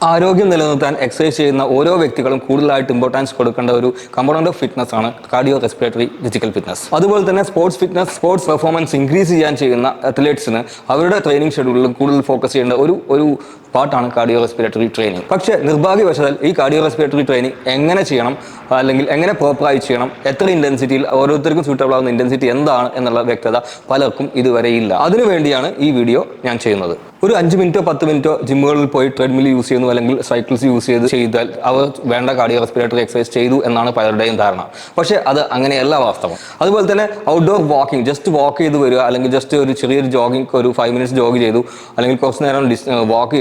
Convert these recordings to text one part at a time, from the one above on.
ആരോഗ്യം നിലനിർത്താൻ എക്സസൈസ് ചെയ്യുന്ന ഓരോ വ്യക്തികളും കൂടുതലായിട്ട് ഇമ്പോർട്ടൻസ് കൊടുക്കേണ്ട ഒരു കമ്പോണന്റ് ഓഫ് ഫിറ്റ്നസ് ആണ് കാർഡിയോ റെസ്പിറേറ്ററി ഫിസിക്കൽ ഫിറ്റ്നസ്. അതുപോലെ തന്നെ സ്പോർട്സ് പെർഫോമൻസ് ഇൻക്രീസ് ചെയ്യാൻ ചെയ്യുന്ന അത്ലറ്റ്സിന് അവരുടെ ട്രെയിനിങ് ഷെഡ്യൂളിൽ കൂടുതൽ ഫോക്കസ് ചെയ്യേണ്ട ഒരു പാർട്ടാണ് കാർഡിയോ റെസ്പിറേറ്ററി ട്രെയിനിങ്. പക്ഷേ നിർഭാഗ്യവശാൽ ഈ കാർഡിയോ റെസ്പിറേറ്ററി ട്രെയിനിങ് എങ്ങനെ ചെയ്യണം, അല്ലെങ്കിൽ എങ്ങനെ പ്രോപ്പറായി ചെയ്യണം, എത്ര ഇൻറ്റൻസിറ്റിയിൽ, ഓരോരുത്തർക്കും സൂട്ടബിൾ ആവുന്ന ഇൻറ്റൻസിറ്റി എന്താണ് എന്നുള്ള വ്യക്തത പലർക്കും ഇതുവരെ ഇല്ല. അതിനുവേണ്ടിയാണ് ഈ വീഡിയോ ഞാൻ ചെയ്യുന്നത്. ഒരു 5 മിനിറ്റോ 10 മിനിറ്റോ ജിമ്മുകളിൽ പോയി ട്രെഡ്മിൽ യൂസ് ചെയ്യുന്നു അല്ലെങ്കിൽ സൈക്കിൾസ് യൂസ് ചെയ്താൽ അവർ വേണ്ട കാർഡിയോ റെസ്പിറേറ്ററി എക്സസൈസ് ചെയ്തു എന്നാണ് പലരുടെയും ധാരണ. പക്ഷേ അത് അങ്ങനെയല്ല വാസ്തവം. അതുപോലെ തന്നെ ഔട്ട്ഡോർ വാക്കിംഗ്, ജസ്റ്റ് വാക്ക് ചെയ്ത് വരിക, അല്ലെങ്കിൽ ജസ്റ്റ് ഒരു ചെറിയൊരു ജോഗിങ്, ഒരു 5 മിനിറ്റ്സ് ജോഗ് ചെയ്തു, അല്ലെങ്കിൽ കുറച്ച് നേരം വാക്ക്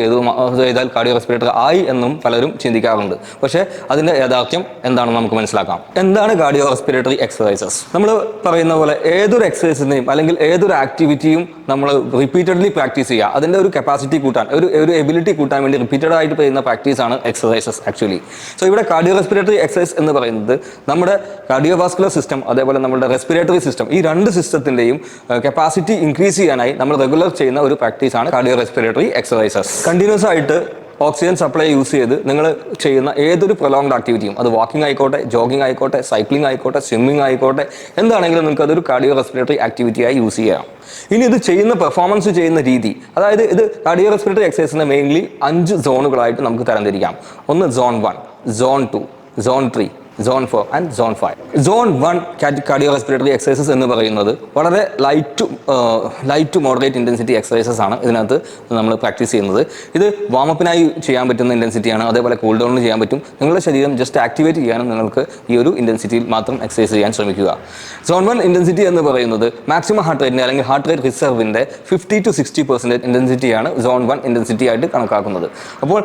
ചെയ്താൽ കാർഡിയോ റെസ്പിറേറ്ററി ആയി എന്നും പലരും ചിന്തിക്കാറുണ്ട്. പക്ഷേ അതിൻ്റെ യാഥാർത്ഥ്യം എന്താണെന്ന് നമുക്ക് മനസ്സിലാക്കാം. എന്താണ് കാർഡിയോ റെസ്പിറേറ്ററി എക്സസൈസസ്? നമ്മൾ പറയുന്ന പോലെ ഏതൊരു എക്സസൈസിനെയും അല്ലെങ്കിൽ ഏതൊരു ആക്ടിവിറ്റിയും നമ്മൾ റിപ്പീറ്റഡ്ലി പ്രാക്ടീസ് ചെയ്യുക, അതിൻ്റെ ഒരു കപ്പാസിറ്റി കൂട്ടാൻ, ഒരു എബിലിറ്റി കൂട്ടാൻ വേണ്ടി റിപ്പീറ്റഡ് ആയിട്ട് ചെയ്യുന്ന പ്രാക്ടീസാണ് എക്സസൈസസ് ആക്ച്വലി. സോ ഇവിടെ കാർഡിയോ റെസ്പിറേറ്ററി എക്സസൈസ് എന്ന് പറയുന്നത് നമ്മുടെ കാർഡിയോവാസ്കുലർ സിസ്റ്റം, അതേപോലെ നമ്മുടെ റെസ്പിറേറ്ററി സിസ്റ്റം, ഈ രണ്ട് സിസ്റ്റത്തിൻ്റെയും കപ്പാസിറ്റി ഇൻക്രീസ് ചെയ്യാനായി നമ്മൾ റെഗുലർ ചെയ്യുന്ന ഒരു പ്രാക്ടീസാണ് കാർഡിയോ റെസ്പിറേറ്ററി എക്സസൈസസ്. കണ്ടിന്യൂസ് ആയിട്ട് ഓക്സിജൻ സപ്ലൈ യൂസ് ചെയ്ത് നിങ്ങൾ ചെയ്യുന്ന ഏതൊരു പ്രൊലോങ്ഡ് ആക്ടിവിറ്റിയും, അത് വാക്കിംഗ് ആയിക്കോട്ടെ, ജോഗിങ് ആയിക്കോട്ടെ, സൈക്ലിംഗ് ആയിക്കോട്ടെ, സ്വിമ്മിംഗ് ആയിക്കോട്ടെ, എന്താണെങ്കിലും നിങ്ങൾക്ക് അതൊരു കാർഡിയോ റെസ്പിറേറ്ററി ആക്ടിവിറ്റിയായി യൂസ് ചെയ്യാം. ഇനി ഇത് ചെയ്യുന്ന പെർഫോമൻസ് ചെയ്യുന്ന രീതി, അതായത് ഇത് കാർഡിയോ റെസ്പിറേറ്ററി എക്സസൈസിനെ മെയിൻലി 5 സോണുകളായിട്ട് നമുക്ക് തരംതിരിക്കാം. ഒന്ന് Zone 1, Zone 2, Zone 3, Zone 4 and Zone 5. Zone 1 cardio respiratory exercises എന്ന് പറയുന്നത് വളരെ light to moderate intensity exercises ആണ് ഇതിനകത്ത് നമ്മൾ പ്രാക്ടീസ് ചെയ്യുന്നത്. ഇത് വാമപ്പിനായി ചെയ്യാൻ പറ്റുന്ന ഇൻറ്റൻസിറ്റിയാണ്, അതേപോലെ കൂൾ ഡൗണിന് ചെയ്യാൻ പറ്റും. നിങ്ങളുടെ ശരീരം ജസ്റ്റ് ആക്ടിവേറ്റ് ചെയ്യാനും നിങ്ങൾക്ക് ഈ ഒരു ഇൻറ്റൻസിറ്റിയിൽ മാത്രം എക്സസൈസ് ചെയ്യാൻ ശ്രമിക്കുക. Zone 1 ഇൻറ്റൻസിറ്റി എന്ന് പറയുന്നത് മാക്സിമം ഹാർട്ട് റേറ്റിൻ്റെ അല്ലെങ്കിൽ ഹാർട്ട് റേറ്റ് റിസർവിൻ്റെ 50 to 60% ഇൻറ്റൻസിറ്റിയാണ് Zone 1 ഇൻറ്റൻസിറ്റി ആയിട്ട് കണക്കാക്കുന്നത്. അപ്പോൾ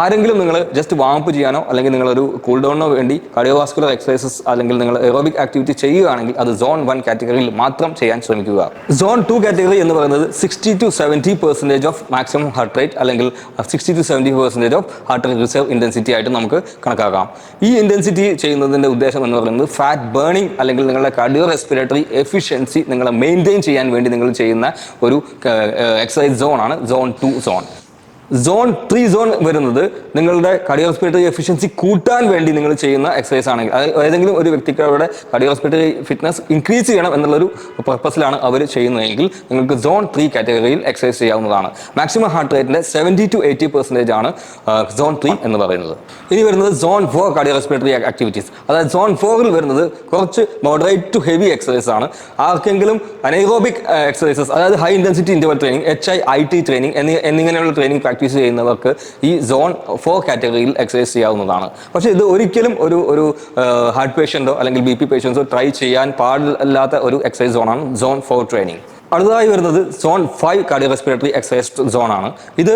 ആരെങ്കിലും നിങ്ങൾ ജസ്റ്റ് വാമപ്പ് ചെയ്യാനോ അല്ലെങ്കിൽ നിങ്ങളൊരു കൂൾ ഡൗണിനോ വേണ്ടി കാർഡിയോവാസ്കുലർ എക്സസൈസസ് അല്ലെങ്കിൽ നിങ്ങൾ എറോബിക് ആക്ടിവിറ്റി ചെയ്യുകയാണെങ്കിൽ അത് Zone 1 കാറ്റഗറിയിൽ മാത്രം ചെയ്യാൻ ശ്രമിക്കുക. Zone 2 കാറ്റഗറി എന്ന് പറയുന്നത് 60 to 70% of maximum heart rate അല്ലെങ്കിൽ 60 to 70% of heart rate reserve intensity ആയിട്ട് നമുക്ക് കണക്കാക്കാം. ഈ ഇൻറ്റൻസിറ്റി ചെയ്യുന്നതിൻ്റെ ഉദ്ദേശം എന്ന് പറയുന്നത് ഫാറ്റ് ബേണിംഗ് അല്ലെങ്കിൽ നിങ്ങളുടെ കാർഡിയോ റെസ്പിറേറ്ററി എഫിഷ്യൻസി നിങ്ങളെ മെയിൻറ്റെയിൻ ചെയ്യാൻ വേണ്ടി നിങ്ങൾ ചെയ്യുന്ന ഒരു എക്സസൈസ് സോണാണ് Zone 2 സോൺ. Zone 3 സോൺ വരുന്നത് നിങ്ങളുടെ കാർഡിയോ റെസ്പിറേറ്ററി എഫിഷ്യൻസി കൂട്ടാൻ വേണ്ടി നിങ്ങൾ ചെയ്യുന്ന എക്സസൈസ് ആണെങ്കിൽ, ഏതെങ്കിലും ഒരു വ്യക്തിക്ക് അവരുടെ കാർഡിയോ റെസ്പിറേറ്ററി ഫിറ്റ്നസ് ഇൻക്രീസ് ചെയ്യണം എന്നുള്ളൊരു പർപ്പസിലാണ് അവർ ചെയ്യുന്നതെങ്കിൽ നിങ്ങൾക്ക് Zone 3 കാറ്റഗറിയിൽ എക്സസൈസ് ചെയ്യാവുന്നതാണ്. മാക്സിമം ഹാർട്ട് റേറ്റിൻ്റെ 70 to 80% ആണ് Zone 3 എന്ന് പറയുന്നത്. ഇനി വരുന്നത് Zone 4 കാർഡിയോ റെസ്പിറേറ്ററി ആക്ടിവിറ്റീസ്. അതായത് Zone 4 വരുന്നത് കുറച്ച് മോഡറേറ്റ് ടു ഹെവി എക്സസൈസ് ആണ്. ആർക്കെങ്കിലും അനൈറോബിക് എക്സസൈസസ്, അതായത് high intensity interval training, HIIT training എന്നിങ്ങനെയുള്ള ട്രെയിനിങ് പ്രാക്ടീസ് ചെയ്യുന്നവർക്ക് ഈ Zone 4 കാറ്റഗറിയിൽ എക്സസൈസ് ചെയ്യാവുന്നതാണ്. പക്ഷേ ഇത് ഒരിക്കലും ഒരു ഹാർട്ട് പേഷ്യൻറ്റോ അല്ലെങ്കിൽ BP പേഷ്യൻസോ ട്രൈ ചെയ്യാൻ പാടില്ലാത്ത ഒരു എക്സസൈസ് സോണാണ് Zone 4 ട്രെയിനിങ്. അടുത്തതായി വരുന്നത് Zone 5 കാർഡിയോ റെസ്പിറേറ്ററി എക്സസൈസ് സോണാണ്. ഇത്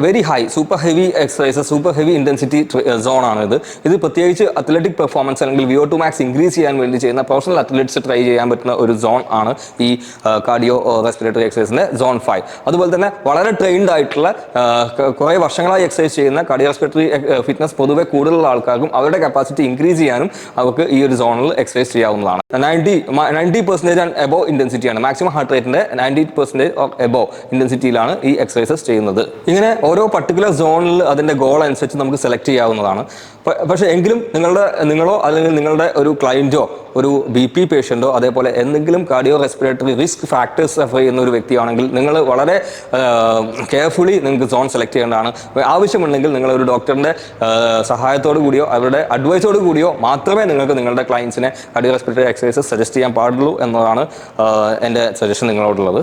very high super heavy exercises, super heavy intensity സോണാണ്. ഇത് പ്രത്യേകിച്ച് അത്ലറ്റിക് പെർഫോമൻസ് അല്ലെങ്കിൽ VO2 മാക്സ് ഇൻക്രീസ് ചെയ്യാൻ വേണ്ടി ചെയ്യുന്ന പ്രൊഫഷണൽ അത്ലറ്റ്സ് ട്രൈ ചെയ്യാൻ പറ്റുന്ന ഒരു സോൺ ആണ് ഈ കാർഡിയോ റെസ്പിറേറ്ററി എക്സസൈസിൻ്റെ Zone 5. അതുപോലെ തന്നെ വളരെ ട്രെയിൻഡ് ആയിട്ടുള്ള കുറേ വർഷങ്ങളായി എക്സസൈസ് ചെയ്യുന്ന കാർഡിയോ റെസ്പിറേറ്ററി ഫിറ്റ്നസ് പൊതുവെ കൂടുതലുള്ള ആൾക്കാർക്കും അവരുടെ കപ്പാസിറ്റി ഇൻക്രീസ് ചെയ്യാനും അവർക്ക് ഈ ഒരു സോണിൽ എക്സസൈസ് ചെയ്യാവുന്നതാണ്. 90% ആൻഡ് എബോവ് ഇൻറ്റൻസിറ്റിയാണ്, മാക്സിമം ഹാർട്ട് റേറ്റിൻ്റെ 90% ഓഫ് എബോവ് ഇൻറ്റൻസിറ്റിയിലാണ് ഈ എക്സസൈസസ് ചെയ്യുന്നത്. ഇങ്ങനെ ഓരോ പർട്ടിക്കുലർ സോണിൽ അതിൻ്റെ ഗോൾ അനുസരിച്ച് നമുക്ക് സെലക്ട് ചെയ്യാവുന്നതാണ്. പക്ഷേ എങ്കിലും നിങ്ങളോ അല്ലെങ്കിൽ നിങ്ങളുടെ ഒരു ക്ലയൻറ്റോ ഒരു BP പേഷ്യൻറ്റോ അതേപോലെ എന്തെങ്കിലും cardio respiratory risk factors suffer ചെയ്യുന്ന ഒരു വ്യക്തിയാണെങ്കിൽ നിങ്ങൾ വളരെ കെയർഫുള്ളി നിങ്ങൾക്ക് സോൺ സെലക്ട് ചെയ്യേണ്ടതാണ്. ആവശ്യമുണ്ടെങ്കിൽ നിങ്ങളൊരു ഡോക്ടറിൻ്റെ സഹായത്തോടു കൂടിയോ അവരുടെ അഡ്വൈസോടു കൂടിയോ മാത്രമേ നിങ്ങൾക്ക് നിങ്ങളുടെ ക്ലയൻസിനെ കാർഡിയോ റെസ്പിറേറ്ററി എക്സസൈസസ് സജസ്റ്റ് ചെയ്യാൻ പാടുള്ളൂ എന്നതാണ് എൻ്റെ സജഷൻ നിങ്ങളോടുള്ളത്.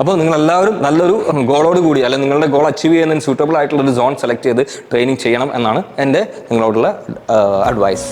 അപ്പോൾ നിങ്ങളെല്ലാവരും നല്ലൊരു ഗോളോട് കൂടി അല്ലെങ്കിൽ നിങ്ങളുടെ ഗോൾ അച്ചീവ് ചെയ്യുന്നതിന് സൂട്ടബിൾ ആയിട്ടുള്ളൊരു സോൺ സെലക്ട് ചെയ്ത് ട്രെയിനിങ് ചെയ്യണം എന്നാണ് എൻ്റെ നിങ്ങളോടുള്ള അഡ്വൈസ്.